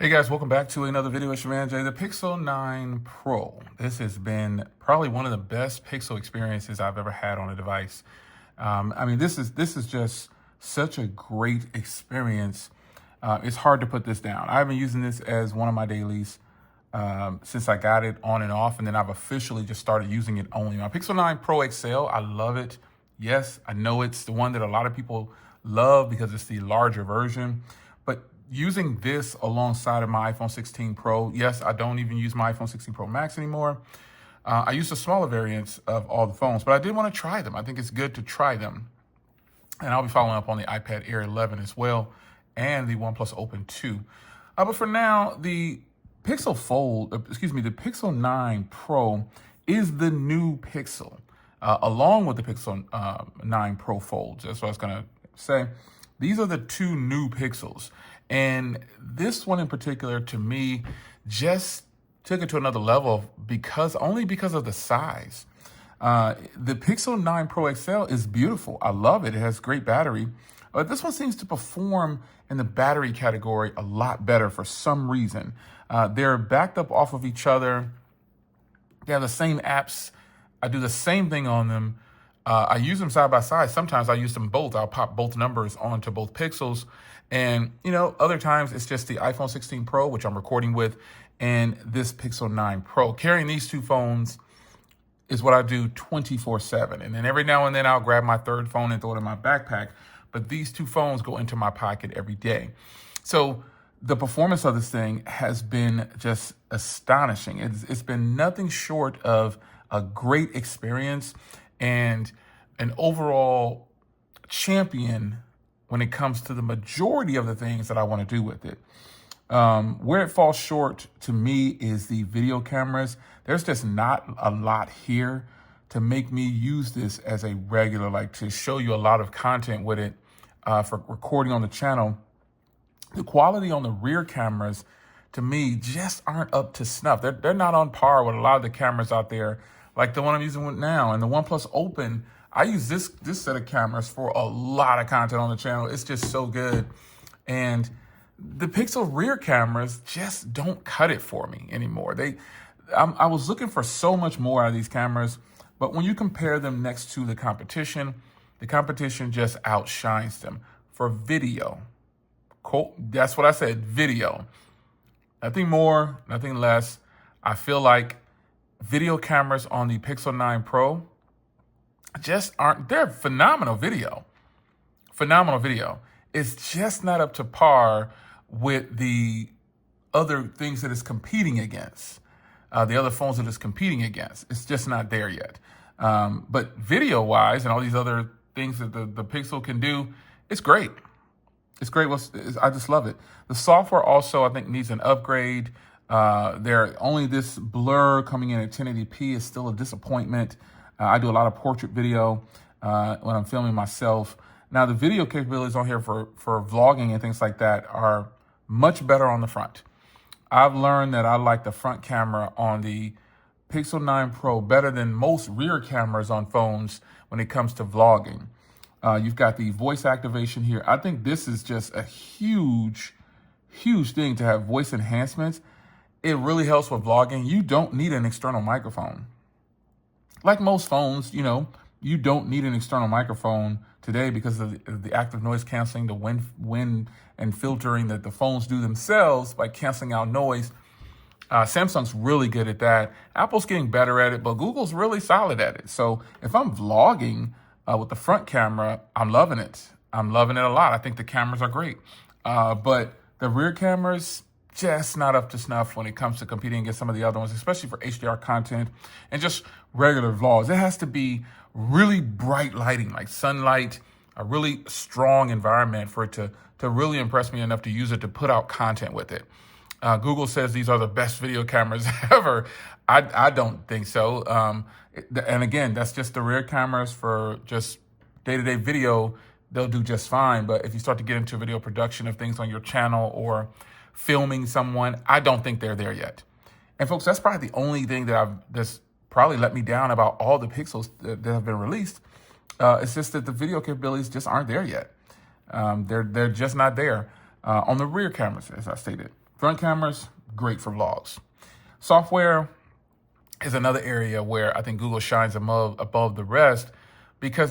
Hey guys, welcome back to another video. It's your man Jay, the Pixel 9 Pro. This has been probably one of the best Pixel experiences I've ever had on a device. This is just such a great experience. It's hard to put this down. I've been using this as one of my dailies since I got it on and off, and then I've officially just started using it only. My Pixel 9 Pro XL, I love it. Yes, I know it's the one that a lot of people love because it's the larger version, but using this alongside of my iPhone 16 Pro, yes, I don't even use my iPhone 16 Pro Max anymore. I use the smaller variants of all the phones, but I did want to try them. I think it's good to try them. And I'll be following up on the iPad Air 11 as well, and the OnePlus Open 2. But for now, the Pixel the Pixel 9 Pro is the new Pixel, along with the Pixel 9 Pro Folds. That's what I was going to say. These are the two new Pixels. And this one in particular, to me, just took it to another level only because of the size. The Pixel 9 Pro XL is beautiful. I love it. It has great battery. But this one seems to perform in the battery category a lot better for some reason. They're backed up off of each other. They have the same apps. I do the same thing on them. I use them side by side. Sometimes I use them both. I'll pop both numbers onto both Pixels. And, other times it's just the iPhone 16 Pro, which I'm recording with, and this Pixel 9 Pro. Carrying these two phones is what I do 24/7. And then every now and then I'll grab my third phone and throw it in my backpack. But these two phones go into my pocket every day. So the performance of this thing has been just astonishing. It's been nothing short of a great experience and an overall champion when it comes to the majority of the things that I want to do with it. Where it falls short to me is the video cameras. There's just not a lot here to make me use this as a regular, to show you a lot of content with it for recording on the channel. The quality on the rear cameras, to me, just aren't up to snuff. They're not on par with a lot of the cameras out there, like the one I'm using with now. And the OnePlus Open, I use this set of cameras for a lot of content on the channel. It's just so good. And the Pixel rear cameras just don't cut it for me anymore. I was looking for so much more out of these cameras, but when you compare them next to the competition just outshines them. For video, cool. That's what I said, video. Nothing more, nothing less. I feel like video cameras on the Pixel 9 Pro they're phenomenal video. Phenomenal video. It's just not up to par with the other things that it's competing against, the other phones that it's competing against. It's just not there yet. But video-wise and all these other things that the Pixel can do, it's great. It's great. I just love it. The software also, I think, needs an upgrade. Only this blur coming in at 1080p is still a disappointment. I do a lot of portrait video when I'm filming myself. Now, the video capabilities on here for vlogging and things like that are much better on the front. I've learned that I like the front camera on the Pixel 9 Pro better than most rear cameras on phones when it comes to vlogging. You've got the voice activation here. I think this is just a huge, huge thing to have voice enhancements. It really helps with vlogging. You don't need an external microphone. Like most phones, you don't need an external microphone today because of the active noise canceling, the wind and filtering that the phones do themselves by canceling out noise. Samsung's really good at that. Apple's getting better at it, but Google's really solid at it. So if I'm vlogging with the front camera, I'm loving it. I'm loving it a lot. I think the cameras are great. But the rear cameras, just not up to snuff when it comes to competing against some of the other ones, especially for HDR content and just regular vlogs. It has to be really bright lighting, like sunlight, a really strong environment for it to really impress me enough to use it to put out content with it. Google says these are the best video cameras ever. I don't think so. And again, that's just the rear cameras for just day-to-day video. They'll do just fine. But if you start to get into video production of things on your channel or filming someone, I don't think they're there yet. And folks, that's probably the only thing that's probably let me down about all the Pixels that have been released. It's just that the video capabilities just aren't there yet. They're just not there on the rear cameras, as I stated. Front cameras, great for vlogs. Software is another area where I think Google shines above the rest because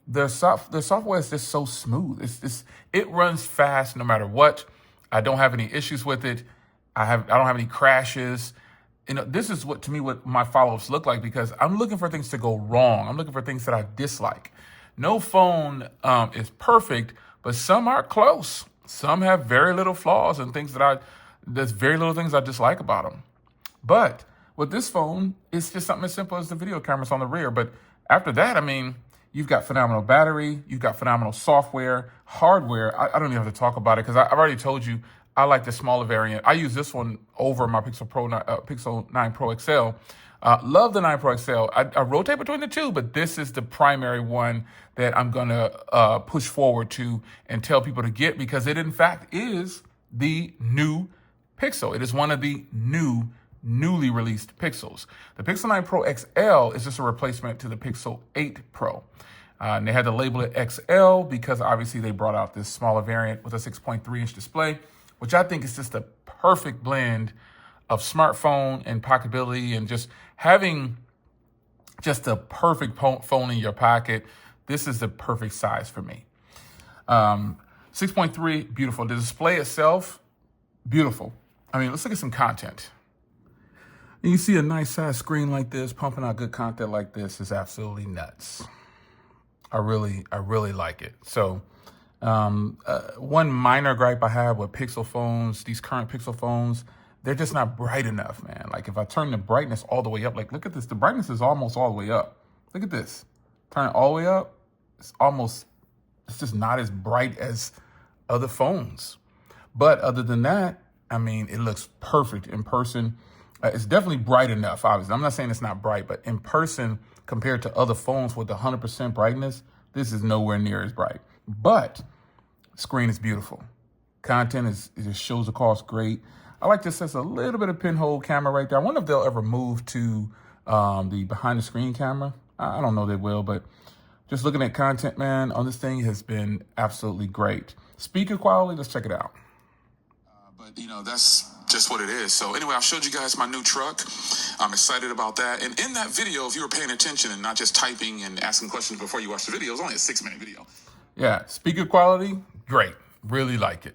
their software is just so smooth. It runs fast no matter what. I don't have any issues with it. I don't have any crashes. This is what my follow-ups look like because I'm looking for things to go wrong. I'm looking for things that I dislike. No phone is perfect, but some are close. Some have very little flaws and there's very little things I dislike about them. But with this phone, it's just something as simple as the video cameras on the rear. But after that, I mean, you've got phenomenal battery, you've got phenomenal software, hardware. I don't even have to talk about it because I've already told you I like the smaller variant. I use this one over my Pixel 9 Pro XL. Love the 9 Pro XL. I rotate between the two, but this is the primary one that I'm going to push forward to and tell people to get because it, in fact, is the new Pixel. It is one of the newly released Pixels. The Pixel 9 Pro XL is just a replacement to the Pixel 8 Pro. And they had to label it XL because obviously they brought out this smaller variant with a 6.3-inch display, which I think is just a perfect blend of smartphone and pocketability and just having just a perfect phone in your pocket. This is the perfect size for me. 6.3, beautiful. The display itself, beautiful. I mean, let's look at some content. And you see a nice size screen like this, pumping out good content like this is absolutely nuts. I really like it. So one minor gripe I have with Pixel phones, these current Pixel phones, they're just not bright enough, man. Like if I turn the brightness all the way up, like look at this, the brightness is almost all the way up. Look at this, turn it all the way up. It's just not as bright as other phones. But other than that, I mean, it looks perfect in person. It's definitely bright enough, obviously. I'm not saying it's not bright, but in person, compared to other phones with 100% brightness, this is nowhere near as bright. But screen is beautiful. Content it just shows across great. I like this as a little bit of pinhole camera right there. I wonder if they'll ever move to the behind the screen camera. I don't know they will, but just looking at content, man, on this thing has been absolutely great. Speaker quality, let's check it out. But that's just what it is. So anyway, I showed you guys my new truck. I'm excited about that. And in that video, if you were paying attention and not just typing and asking questions before you watch the video, it's only a 6-minute video. Yeah, speaker quality, great. Really like it.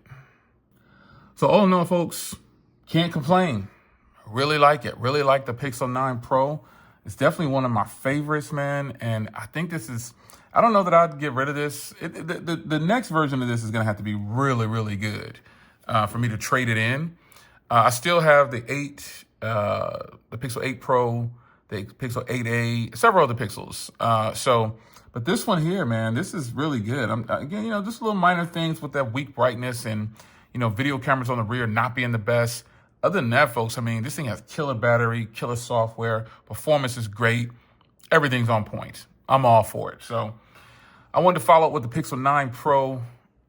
So all in all, folks, can't complain. Really like it. Really like the Pixel 9 Pro. It's definitely one of my favorites, man. And I think I don't know that I'd get rid of this. The next version of this is going to have to be really, really good for me to trade it in. I still have the Pixel 8 Pro, the Pixel 8a, several other Pixels. But this one here, man, this is really good. Again, just little minor things with that weak brightness and, video cameras on the rear not being the best. Other than that, folks, I mean, this thing has killer battery, killer software, performance is great. Everything's on point. I'm all for it. So I wanted to follow up with the Pixel 9 Pro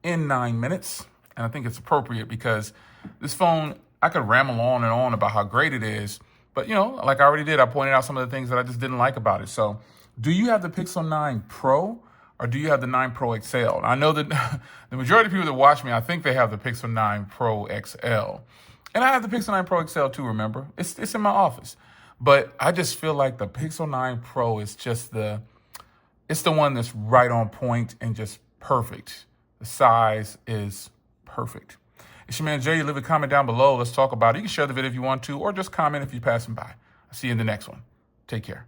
in 9 minutes. And I think it's appropriate because this phone, I could ramble on and on about how great it is. But, like I already did, I pointed out some of the things that I just didn't like about it. So do you have the Pixel 9 Pro or do you have the 9 Pro XL? I know that the majority of people that watch me, I think they have the Pixel 9 Pro XL. And I have the Pixel 9 Pro XL too, remember? It's in my office. But I just feel like the Pixel 9 Pro is just it's the one that's right on point and just perfect. The size is perfect. It's your man Jay. Leave a comment down below. Let's talk about it. You can share the video if you want to, or just comment if you're passing by. I'll see you in the next one. Take care.